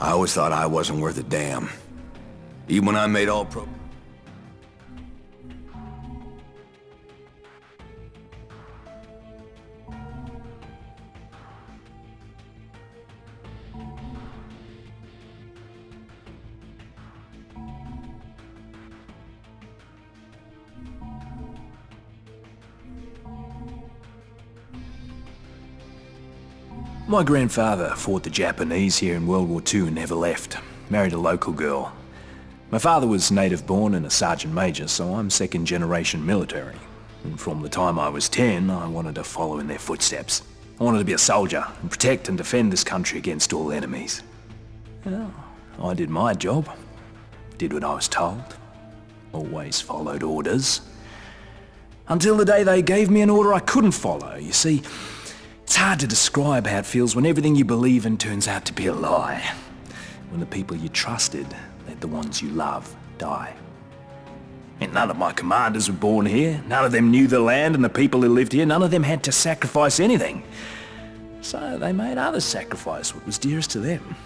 I always thought I wasn't worth a damn. Even when I made all pro... My grandfather fought the Japanese here in World War II and never left. Married a local girl. My father was native born and a sergeant major, so I'm second generation military. And from the time I was 10, I wanted to follow in their footsteps. I wanted to be a soldier and protect and defend this country against all enemies. Well, I did my job. Did what I was told. Always followed orders. Until the day they gave me an order I couldn't follow. You see, it's hard to describe how it feels when everything you believe in turns out to be a lie. When the people you trusted let the ones you love die. And none of my commanders were born here. None of them knew the land and the people who lived here. None of them had to sacrifice anything. So they made others sacrifice what was dearest to them.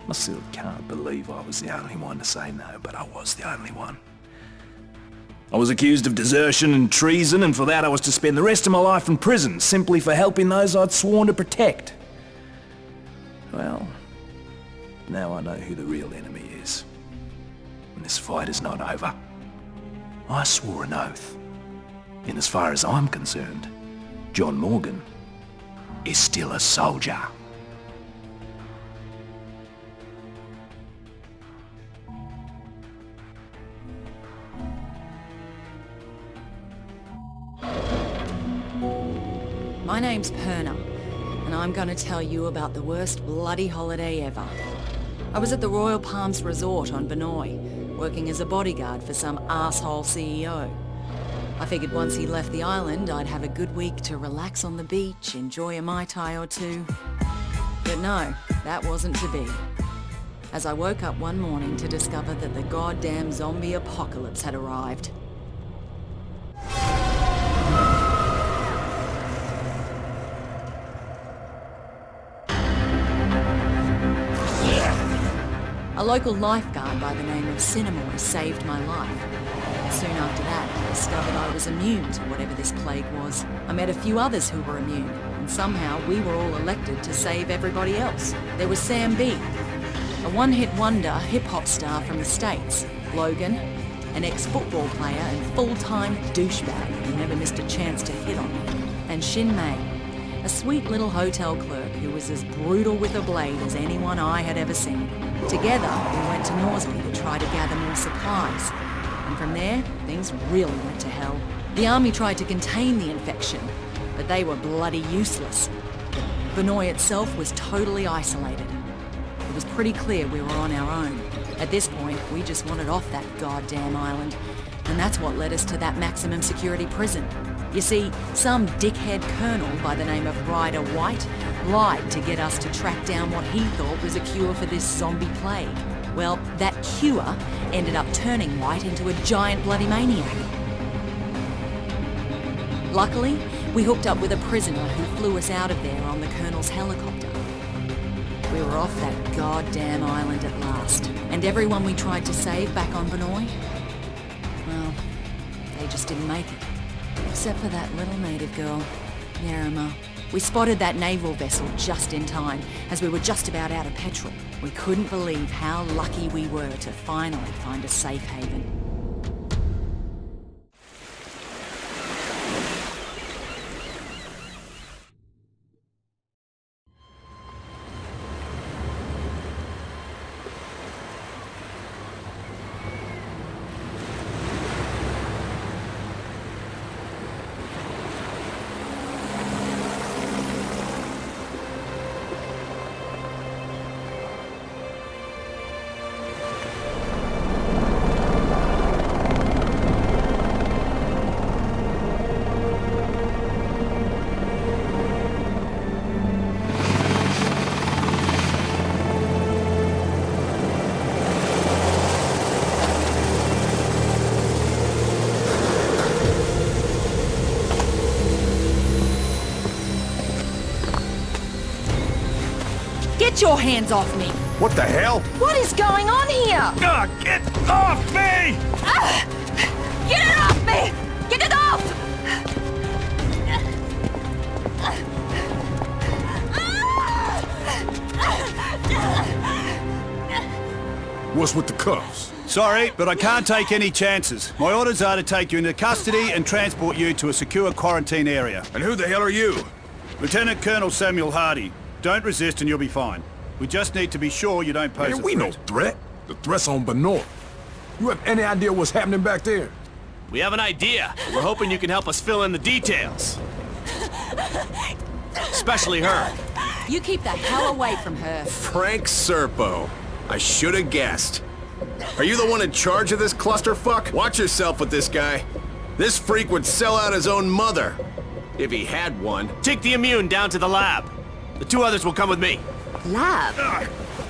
I still can't believe I was the only one to say no, but I was the only one. I was accused of desertion and treason, and for that I was to spend the rest of my life in prison, simply for helping those I'd sworn to protect. Well, now I know who the real enemy is. And this fight is not over. I swore an oath. And as far as I'm concerned, John Morgan is still a soldier. My name's Perna, and I'm going to tell you about the worst bloody holiday ever. I was at the Royal Palms Resort on Vinoy, working as a bodyguard for some asshole CEO. I figured once he left the island, I'd have a good week to relax on the beach, enjoy a Mai Tai or two. But no, that wasn't to be. As I woke up one morning to discover that the goddamn zombie apocalypse had arrived. A local lifeguard by the name of Cinemoy saved my life. Soon after that, I discovered I was immune to whatever this plague was. I met a few others who were immune, and somehow we were all elected to save everybody else. There was Sam B, a one-hit wonder hip-hop star from the States. Logan, an ex-football player and full-time douchebag who never missed a chance to hit on me. And Shin Mei, a sweet little hotel clerk who was as brutal with a blade as anyone I had ever seen. Together, we went to Norsby to try to gather more supplies. And from there, things really went to hell. The army tried to contain the infection, but they were bloody useless. Vinoy itself was totally isolated. It was pretty clear we were on our own. At this point, we just wanted off that goddamn island. And that's what led us to that maximum security prison. You see, some dickhead colonel by the name of Ryder White lied to get us to track down what he thought was a cure for this zombie plague. Well, that cure ended up turning White into a giant bloody maniac. Luckily, we hooked up with a prisoner who flew us out of there on the colonel's helicopter. We were off that goddamn island at last. And everyone we tried to save back on Vinoy, well, they just didn't make it. Except for that little native girl, Yarima. We spotted that naval vessel just in time, as we were just about out of petrol. We couldn't believe how lucky we were to finally find a safe haven. Get your hands off me! What the hell? What is going on here? Get off me! Get it off me! Get it off! What's with the cuffs? Sorry, but I can't take any chances. My orders are to take you into custody and transport you to a secure quarantine area. And who the hell are you? Lieutenant Colonel Samuel Hardy. Don't resist and you'll be fine. We just need to be sure you don't pose a Man, we no threat. threat. The threat's on Benoit. You have any idea what's happening back there? We have an idea. We're hoping you can help us fill in the details. Especially her. You keep the hell away from her. Frank Serpo. I should have guessed. Are you the one in charge of this clusterfuck? Watch yourself with this guy. This freak would sell out his own mother. If he had one. Take the immune down to the lab. The 2 others will come with me. Lab?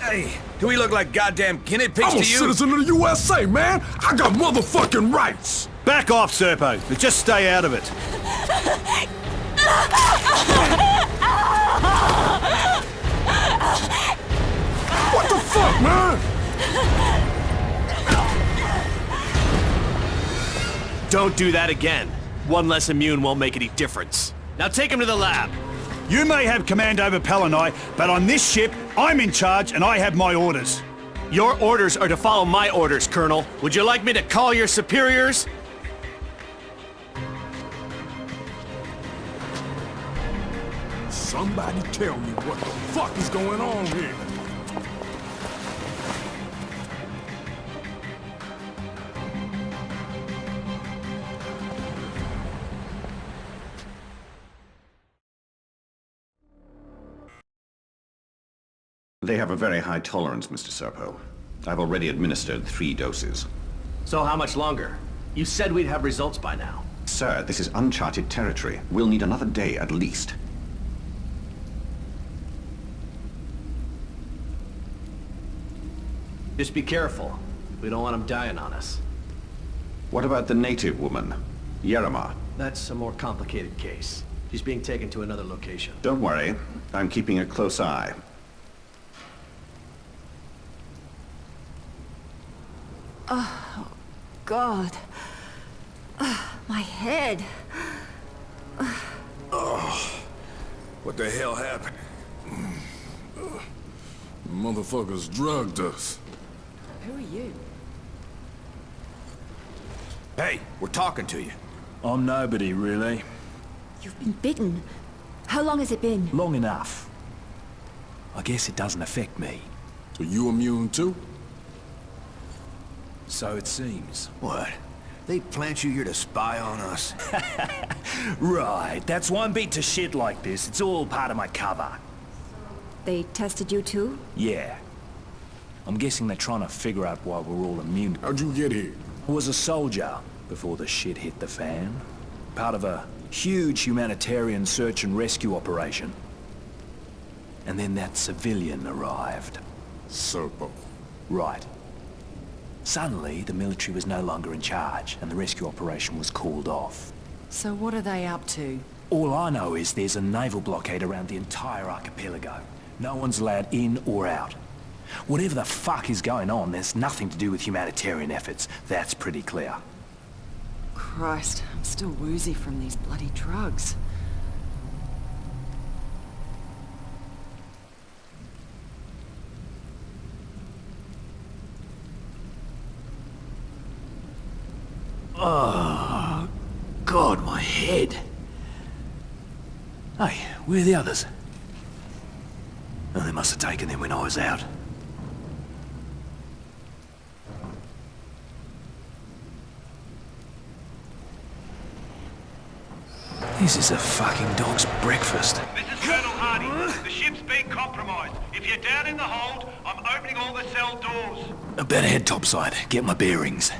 Hey, do we look like goddamn guinea pigs I'm a to you? citizen of the USA, man! I got motherfucking rights! Back off, Serpo, but just stay out of it. What the fuck, man? Don't do that again. 1 less immune won't make any difference. Now take him to the lab. You may have command over Palanai, but on this ship, I'm in charge and I have my orders. Your orders are to follow my orders, Colonel. Would you like me to call your superiors? Somebody tell me what the fuck is going on here. They have a very high tolerance, Mr. Serpo. I've already administered 3 doses. So how much longer? You said we'd have results by now. Sir, this is uncharted territory. We'll need another day at least. Just be careful. We don't want him dying on us. What about the native woman, Yerima? That's a more complicated case. She's being taken to another location. Don't worry. I'm keeping a close eye. Oh, God. My head. What the hell happened? Motherfuckers drugged us. Who are you? Hey, we're talking to you. I'm nobody, really. You've been bitten. How long has it been? Long enough. I guess it doesn't affect me. So you immune too? So it seems. What? They plant you here to spy on us? Right, that's why I'm beat to shit like this. It's all part of my cover. They tested you too? Yeah. I'm guessing they're trying to figure out why we're all immune. How'd you get here? I was a soldier before the shit hit the fan. Part of a huge humanitarian search and rescue operation. And then that civilian arrived. Serpo. Right. Suddenly, the military was no longer in charge, and the rescue operation was called off. So what are they up to? All I know is there's a naval blockade around the entire archipelago. No one's allowed in or out. Whatever the fuck is going on, there's nothing to do with humanitarian efforts. That's pretty clear. Christ, I'm still woozy from these bloody drugs. Oh, God, my head. Hey, where are the others? Oh, they must have taken them when I was out. This is a fucking dog's breakfast. This is Colonel Hardy. The ship's been compromised. If you're down in the hold, I'm opening all the cell doors. I better head topside, get my bearings.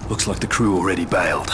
Looks like the crew already bailed.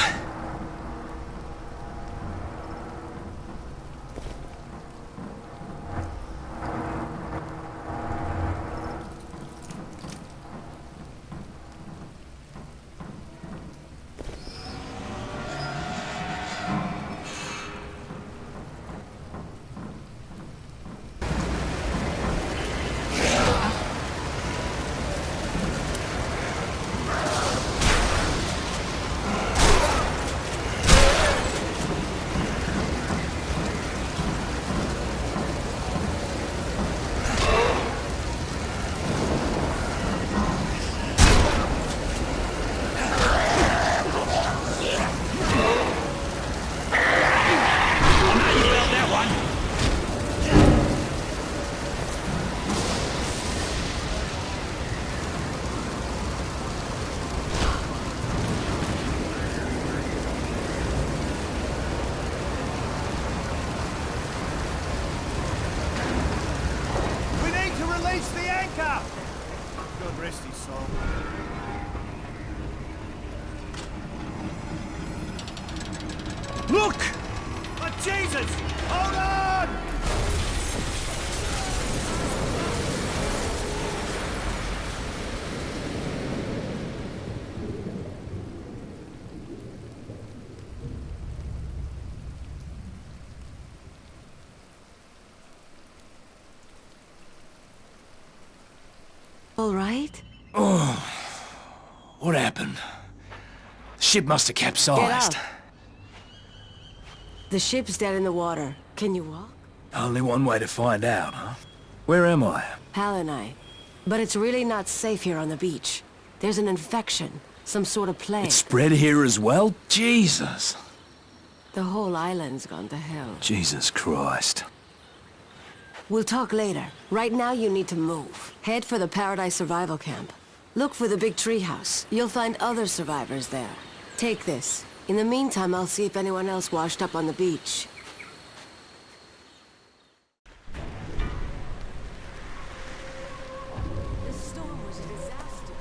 Look! Oh, Jesus! Hold on! All right? What happened? The ship must have capsized. Get out. The ship's dead in the water. Can you walk? Only one way to find out, huh? Where am I? Hal and I. But it's really not safe here on the beach. There's an infection. Some sort of plague. It's spread here as well? Jesus. The whole island's gone to hell. Jesus Christ. We'll talk later. Right now you need to move. Head for the Paradise Survival Camp. Look for the big treehouse. You'll find other survivors there. Take this. In the meantime, I'll see if anyone else washed up on the beach. This storm was a disaster.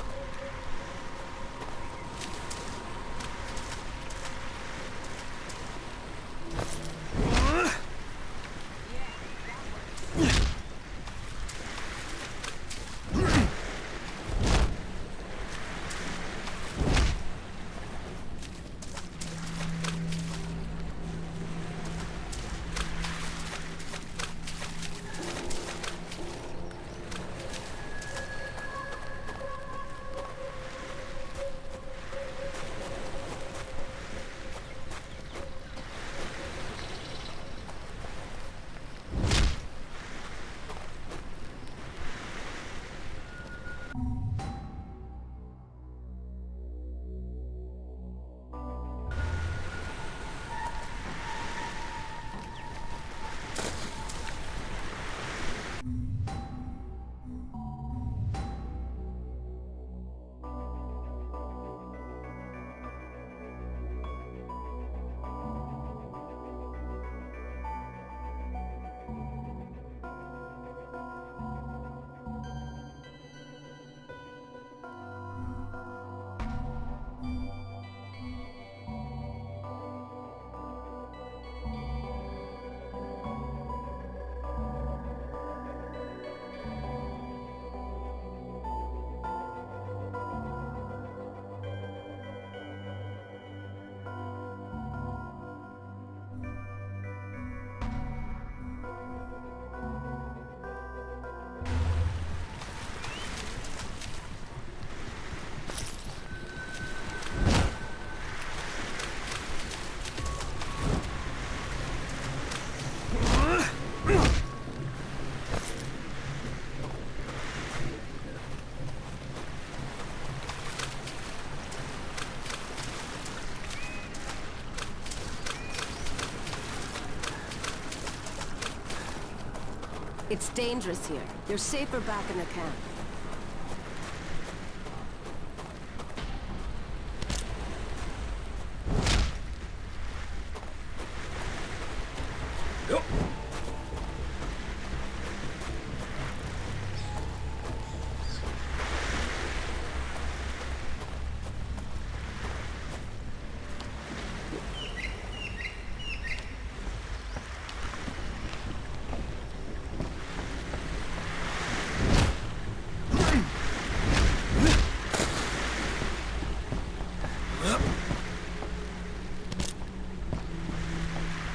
It's dangerous here. You're safer back in the camp.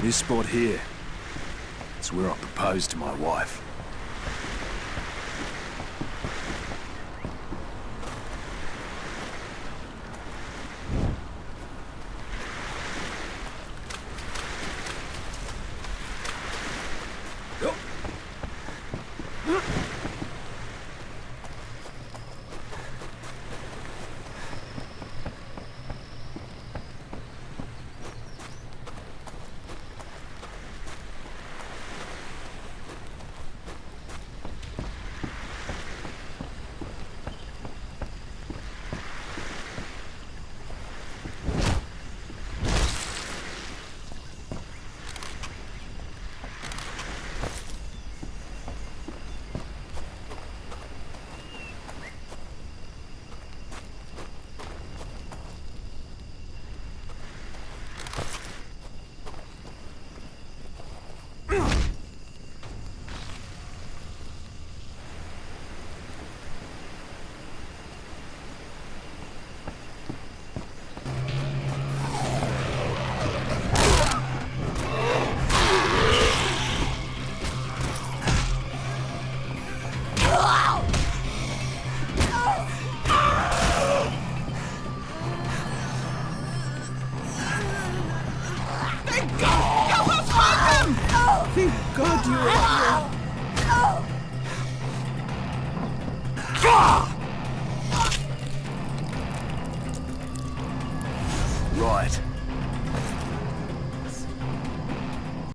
This spot here, it's where I proposed to my wife. Thank God you are here. Right.